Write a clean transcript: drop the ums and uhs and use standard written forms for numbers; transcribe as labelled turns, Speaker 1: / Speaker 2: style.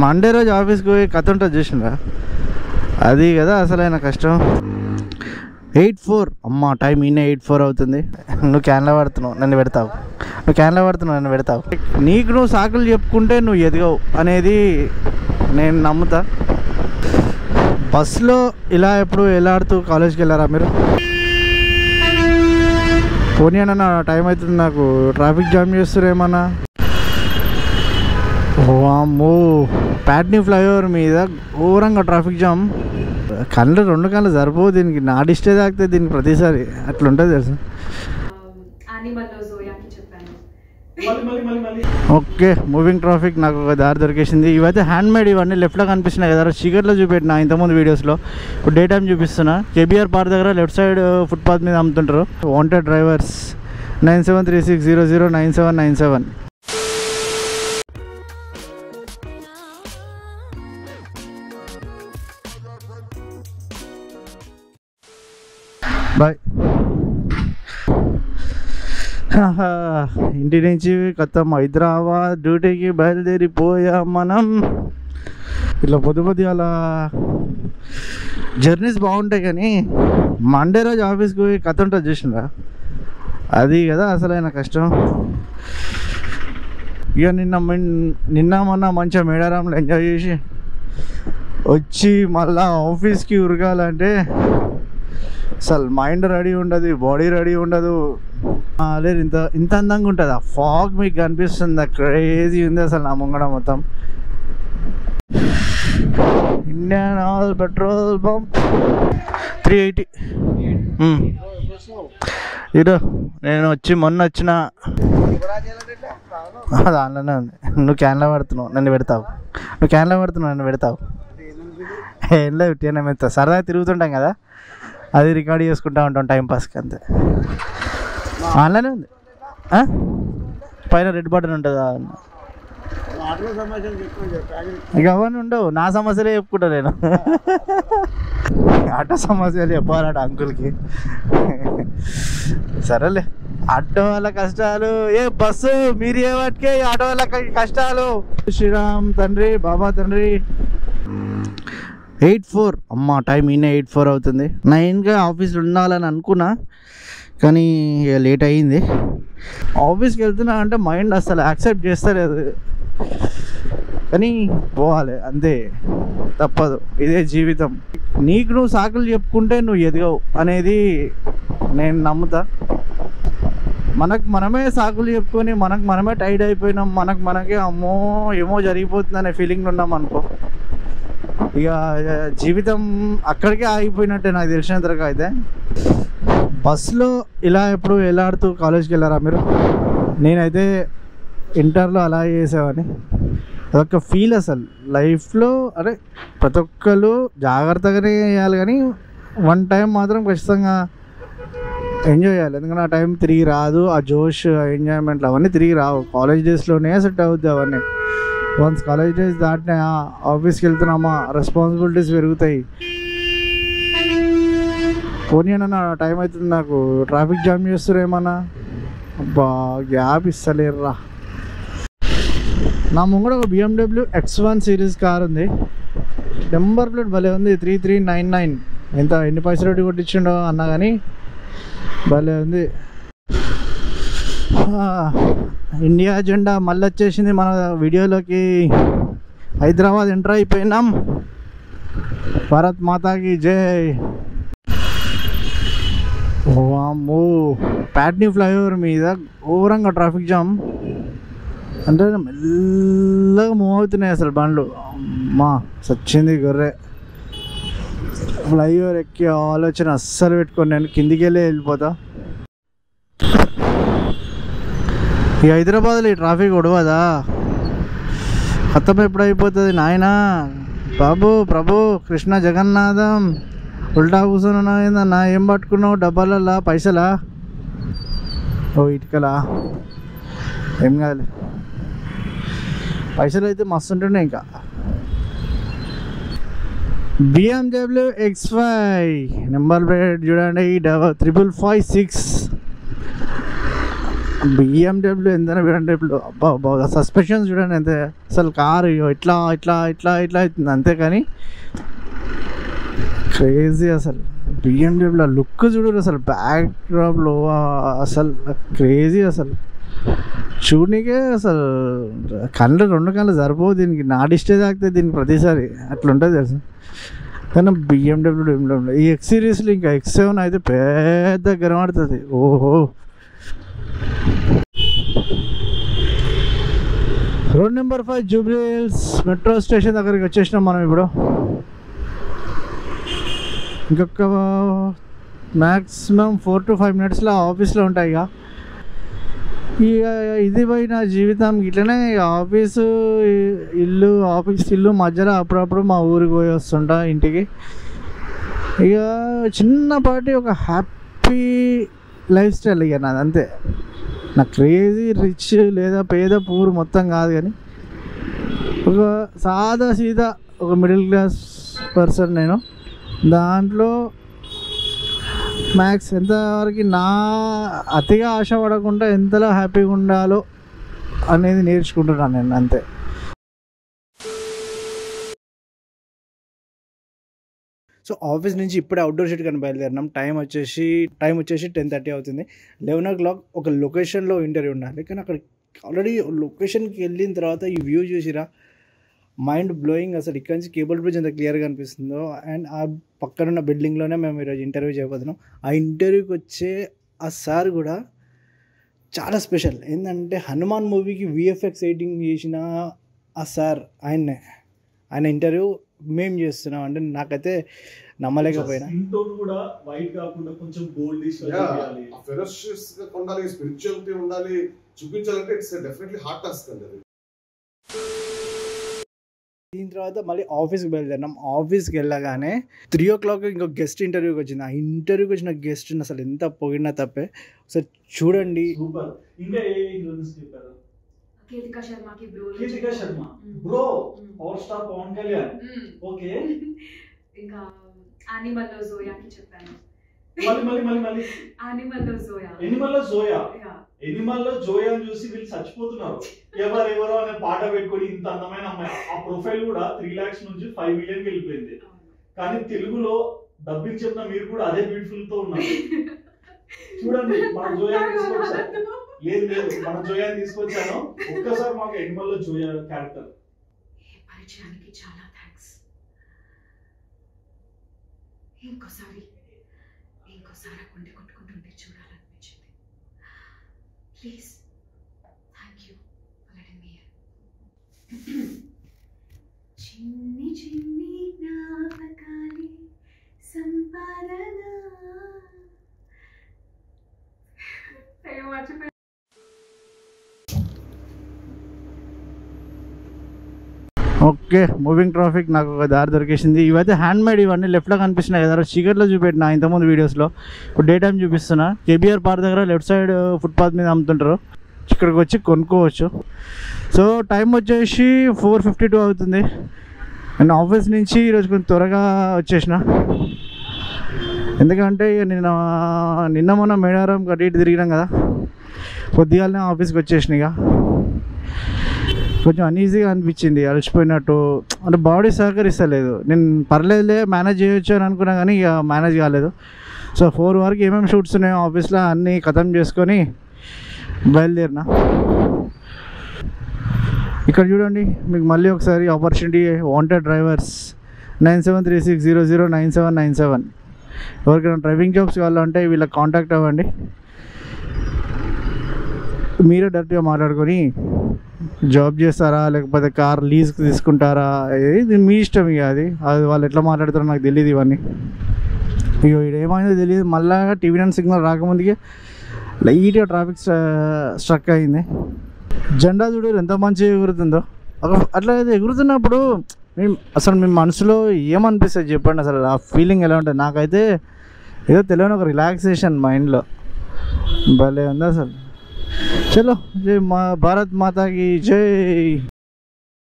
Speaker 1: Monday రోజు ఆఫీస్కి పోయి కథ ఉంటుంది చూసినరా, అది కదా అసలైన కష్టం. 8:04 అమ్మ టైం ఈయన 8:04 అవుతుంది. నువ్వు క్యాన్లో పడుతున్నావు నన్ను పెడతావు, నువ్వు క్యాన్లో పడుతున్నావు నన్ను పెడతావు. నీకు నువ్వు సాకులు చెప్పుకుంటే నువ్వు ఎదగవు అనేది నేను నమ్ముతా. బస్సులో ఇలా ఎప్పుడు వెళ్ళాడుతూ కాలేజ్కి వెళ్ళారా మీరు? పోనీ అన్న టైం అవుతుంది, నాకు ట్రాఫిక్ జామ్ చేస్తారు ఏమన్నా. అమ్మో ప్యాట్నీ ఫ్లైఓవర్ మీద ఘోరంగా ట్రాఫిక్ జామ్. రెండు కళ్ళు సరిపోవు దీనికి, నా డిస్టే తాకితే దీనికి ప్రతిసారి అట్లుంటుంది తెలుసు. ఓకే మూవింగ్ ట్రాఫిక్ నాకు ఒక దారి దొరికేసింది. ఇవైతే హ్యాండ్ మేడ్, ఇవన్నీ లెఫ్ట్లో కనిపిస్తున్నాయి కదా, చీకట్లో చూపెట్టిన ఇంతకుముందు వీడియోస్లో. ఇప్పుడు డే టైం చూపిస్తున్నా. కేబీఆర్ పార్క్ దగ్గర లెఫ్ట్ సైడ్ ఫుట్పాత్ మీద అమ్ముతుంటారు. Wanted drivers 9736009797. బాయ్. ఇంటి నుంచి కొత్త హైదరాబాద్ డ్యూటీకి బయలుదేరిపోయాం మనం. ఇట్లా పొద్దు అలా జర్నీస్ బాగుంటాయి, కానీ మండే రోజు ఆఫీస్కి పోయి కథ ఉంటుంది చూసినరా, అది కదా అసలైన కష్టం. ఇక నిన్న మొన్న మంచిగా మేడారంలో ఎంజాయ్ చేసి వచ్చి మళ్ళా ఆఫీస్కి ఉరగాలంటే అసలు మైండ్ రెడీ ఉండదు, బాడీ రెడీ ఉండదు. లేదు ఇంత అందంగా ఉంటుంది. ఆ ఫాగ్ మీకు కనిపిస్తుంది, క్రేజీ ఉంది అసలు నా ముంగడ మొత్తం. Indian oil petrol pump 380. ఇదో నేను మొన్న వచ్చిన దానిలోనే ఉంది. నువ్వు క్యాన్లో పడుతున్నావు నన్ను పెడతావు, నువ్వు క్యాన్లో పడుతున్నావు నన్ను పెడతావు. ఏం లేదు ఉట్టిగానే మెత్తా, సరదాగా తిరుగుతుంటాం కదా, అది రికార్డ్ చేసుకుంటూ ఉంటాం టైంపాస్కి అంతే. ఆన్లైన్ ఉంది, పైన రెడ్ బటన్ ఉంటుందా? ఇక అవన్నీ ఉండవు, నా సమస్యలే చెప్పుకుంటా నేను. ఆటో సమస్యలు చెప్పాలట అంకుల్కి. సరేలే, ఆటో వాళ్ళ కష్టాలు ఏ బస్సు మీరు ఏ వాటికే ఆటో వాళ్ళ కష్టాలు. శ్రీరామ్ తండ్రి బాబా తండ్రి. 8:04 అమ్మ టైం ఈయన 8:04 అవుతుంది. 9గా ఆఫీస్లో ఉండాలని అనుకున్నా, కానీ ఇక లేట్ అయ్యింది. ఆఫీస్కి వెళ్తున్నా అంటే మైండ్ అసలు యాక్సెప్ట్ చేస్తలేదు, కానీ పోవాలి అంతే, తప్పదు, ఇదే జీవితం. నీకు నువ్వు సాకులు చెప్పుకుంటే నువ్వు ఎదగవు అనేది నేను నమ్ముతా. మనమే సాకులు చెప్పుకొని మనమే టైర్డ్ అయిపోయినాం, మనకే అమ్మో ఏమో జరిగిపోతుందనే ఫీలింగ్ ఉన్నాం అనుకో, ఇక జీవితం అక్కడికే ఆగిపోయినట్టే నాకు తెలిసినంత వరకు అయితే. బస్సులో ఇలా ఎప్పుడు వెళ్ళాడుతూ కాలేజ్కి వెళ్ళారా మీరు? నేనైతే ఇంటర్లో అలా చేసేవాడిని. అదొక ఫీల్ అసలు లైఫ్లో. అరే ప్రతి ఒక్కళ్ళు జాగ్రత్తగానే చేయాలి, కానీ వన్ టైం మాత్రం ఖచ్చితంగా ఎంజాయ్ చేయాలి. ఎందుకంటే ఆ టైం తిరిగి రాదు, ఆ జోష్ ఎంజాయ్మెంట్లు అవన్నీ తిరిగి రావు. కాలేజ్ డేస్లోనే సెట్ అవుద్ది అవన్నీ. వన్స్ కాలేజ్ డేస్ దాటినా ఆఫీస్కి వెళ్తున్నామా రెస్పాన్సిబిలిటీస్ పెరుగుతాయి. పోనీ అన్న టైం అవుతుంది, నాకు ట్రాఫిక్ జామ్ చేస్తారు ఏమన్నా. అబ్బా గ్యాప్ ఇస్తలేరురా. నా ముంగడ ఒక BMW X1 సిరీస్ కార్ ఉంది, నెంబర్ ప్లేట్ భలే ఉంది, 3399. ఎన్ని పైసలు రెడీ కొట్టించిండో అన్నా కానీ భలే ఉంది. ఇండియా జెండా మళ్ళీ వచ్చేసింది మన వీడియోలోకి. హైదరాబాద్ ఎంటర్ అయిపోయినాం. భారత్ మాతాకి జై. వామ్మో ప్యాట్నీ ఫ్లైఓవర్ మీద ఘోరంగా ట్రాఫిక్ జామ్, అంటే మెల్లగా మూవ్ అవుతున్నాయి అసలు బండ్లు. అమ్మా సచ్చింది గొర్రె. ఫ్లైఓవర్ ఎక్కి ఆలోచన అస్సలు పెట్టుకొని నేను కిందికి వెళ్ళిపోతా. ఈ హైదరాబాద్లో ఈ ట్రాఫిక్ ఒడవదా? ఖతం ఎప్పుడు అయిపోతుంది నాయనా? ప్రభు కృష్ణ జగన్నాథం. ఉల్టా కూర్చొని ఉన్నావు ఏందన్నా? ఏం పట్టుకున్నావు? డబ్బాలల్లా పైసలా? ఓ ఇటుకలా? ఏం కాదు, పైసలు అయితే మస్తు ఉంటుండే. ఇంకా BMW X5 నెంబర్ ప్లేట్ చూడండి, 5556. బిఎండబ్ల్యూ ఎంతైనా బిఎండబ్ల్యూ అబ్బా సస్పెన్షన్స్ చూడండి ఎంత అసలు కారు ఇట్లా ఇట్లా ఇట్లా ఇట్లా అవుతుంది అంతే. కానీ క్రేజీ అసలు బిఎండబ్ల్యూ లుక్ చూడరు అసలు బ్యాక్ డ్రాప్లో అసలు క్రేజీ అసలు చూడనికే అసలు కళ్ళు 2 కళ్ళు సరిపోవు దీనికి. నా డిస్టే తాకితే దీనికి ప్రతిసారి అట్లా ఉంటుంది తెలుసు. కానీ బిఎండబ్ల్యూ ఈ ఎక్స్ సిరీస్లో ఇంకా X7 అయితే పెద్ద కనబడుతుంది. ఓహో road number 5 Jubilee hills metro station దగ్గరికి వచ్చేసినాం మనం. ఇప్పుడు ఇంకొక మ్యాక్సిమం 4 to 5 minutesలో ఆఫీస్లో ఉంటాయి. ఇక ఇది పోయిన జీవితం ఇట్లనే ఆఫీసు ఇల్లు మధ్యలో అప్పుడప్పుడు మా ఊరికి పోయి వస్తుంటా ఇంటికి. ఇక చిన్నపాటి ఒక హ్యాపీ లైఫ్ స్టైల్ ఇక నాది అంతే. నా క్రేజీ రిచ్ లేదా పేద పూర్ మొత్తం కాదు, కానీ ఒక సాదా సీదా ఒక మిడిల్ క్లాస్ పర్సన్ నేను. దాంట్లో మ్యాక్స్ ఎంతవరకు నా అతిగా ఆశపడకుండా ఎంతలో హ్యాపీగా ఉండాలో అనేది నేర్చుకుంటున్నాను నేను అంతే. సో ఆఫీస్ నుంచి ఇప్పుడే అవుట్డోర్ షూట్ కానీ బయలుదేరినాం. టైం వచ్చేసి 10:30 అవుతుంది. 11 o'clock ఒక లొకేషన్లో ఇంటర్వ్యూ ఉండాలి. కానీ అక్కడ ఆల్రెడీ లొకేషన్కి వెళ్ళిన తర్వాత ఈ వ్యూ చూసిరా మైండ్ బ్లోయింగ్. అసలు ఇక్కడ నుంచి కేబుల్ బ్రిడ్జ్ ఎంత క్లియర్గా అనిపిస్తుందో. అండ్ ఆ పక్కనున్న బిల్డింగ్లోనే మేము ఈరోజు ఇంటర్వ్యూ చేయబోతున్నాం. ఆ ఇంటర్వ్యూకి వచ్చే ఆ సార్ కూడా చాలా స్పెషల్. ఏంటంటే హనుమాన్ మూవీకి VFX ఎడిటింగ్ చేసిన ఆ సార్ ఆయన ఇంటర్వ్యూ మేము చేస్తున్నాం అంటే నాకైతే నమ్మలేకపోయినా.
Speaker 2: కూడా వైట్ కాకుండా కొంచెం గోల్డిష్ ఉండాలి, ఫెరోషియస్ గా ఉండాలి, స్పిరిచువాలిటీ ఉండాలి, చూపించాలంటే ఇట్స్ డెఫినెట్లీ హార్డ్ టాస్క్ అండి అది.
Speaker 1: దీని తర్వాత మళ్ళీ ఆఫీస్కి బయలుదేరినాం. ఆఫీస్కి వెళ్ళగానే 3 o'clock ఇంకో గెస్ట్ ఇంటర్వ్యూకి వచ్చింది. ఆ ఇంటర్వ్యూకి వచ్చిన గెస్ట్ అసలు ఎంత పొగిడినా తప్పే. ఒకసారి చూడండి.
Speaker 2: ఇంకా ఏ హీరోయిన్స్ చెప్పారు?
Speaker 3: Keerthika Sharma
Speaker 2: bro power star Pawan Kalyan. Okay
Speaker 3: ఇంకా యానిమల్ లో జోయాకి చెప్పాను.
Speaker 2: మళ్ళీ ఎనిమల్ లో జోయాని చూసి వీళ్ళు చచ్చిపోతున్నారు. ఎవరెవరో అనే పాట పెట్టుకొని ఇంత అందమైన అమ్మాయి. ఆ ప్రొఫైల్ కూడా 3 lakhs నుంచి 5 million వెళ్ళిపోయింది. కానీ తెలుగులో డబ్బింగ్ చెప్పిన మీరు కూడా అదే బ్యూటిఫుల్ తో ఉన్నారు. చూడండి మన జోయాని తీసుకొచ్చాను. లేదు మన జోయాని తీసుకొచ్చాను. ఒక్కసారి మాకు ఎనిమల్ లో జోయా క్యారెక్టర్
Speaker 3: పరిచయానికి చాలా థ్యాంక్స్. ఇంకోసారి గుండె కొట్టుకుంటుంటే చూడాలనిపించింది. Please thank you for letting me here. చిన్ని చిన్ని జ్ఞాపకాలి సంపాదన. అయ్యో మర్చిపోయి.
Speaker 1: ఓకే మూవింగ్ ట్రాఫిక్ నాకు ఒక దారి దొరికేసింది. ఇవైతే హ్యాండ్ మేడ్, ఇవన్నీ లెఫ్ట్లో కనిపిస్తున్నాయి కదా, చీకట్లో చూపెట్టిన ఇంతకుముందు వీడియోస్లో. ఇప్పుడు డే టైం చూపిస్తున్నా. కేబీఆర్ పార్క్ దగ్గర లెఫ్ట్ సైడ్ ఫుట్పాత్ మీద అమ్ముతుంటారు. ఇక్కడికి వచ్చి కొనుక్కోవచ్చు. సో టైం వచ్చేసి 4:52 అవుతుంది. నేను ఆఫీస్ నుంచి ఈరోజు కొంచెం త్వరగా వచ్చేసిన. ఎందుకంటే నిన్న మొన్న మేడారం అటు ఇటు తిరిగినాం కదా, కొద్దిగానే ఆఫీస్కి వచ్చేసిన. ఇక కొంచెం అన్ఈజీగా అనిపించింది, అలసిపోయినట్టు. అంటే బాడీ సహకరిస్తలేదు. నేను పర్లేదులే మేనేజ్ చేయొచ్చు అని అనుకున్నా, కానీ ఇక మేనేజ్ కాలేదు. సో 4 వరకు ఏమేమి షూట్స్ ఉన్నాయో ఆఫీస్లో అన్నీ ఖతం చేసుకొని బయలుదేరిన. ఇక్కడ చూడండి, మీకు మళ్ళీ ఒకసారి ఆపర్చునిటీ. Wanted drivers 9736009797. ఎవరికైనా డ్రైవింగ్ జాబ్స్ కావాలంటే వీళ్ళకి కాంటాక్ట్ అవ్వండి. మీరే డైరెక్ట్గా మాట్లాడుకొని జాబ్ చేస్తారా లేకపోతే కార్ లీజ్కి తీసుకుంటారా, ఇది మీ ఇష్టం. ఇక అది వాళ్ళు ఎట్లా మాట్లాడతారో నాకు తెలియదు ఇవన్నీ. ఇక ఏమైందో తెలియదు. మళ్ళీ TV9 సిగ్నల్ రాకముందుకే లైట్గా ట్రాఫిక్ స్ట్రక్ అయింది. జెండా చూడు ఎంత మంచిగా ఎగురుతుందో. అట్లా అయితే ఎగురుతున్నప్పుడు అసలు మీ మనసులో ఏమనిపిస్తుంది చెప్పండి. అసలు ఆ ఫీలింగ్ ఎలా ఉంటుంది? నాకైతే ఏదో తెలియని ఒక రిలాక్సేషన్ మైండ్లో భలే ఉంది అసలు. చలో, జై భారత్ మాతాకి జై.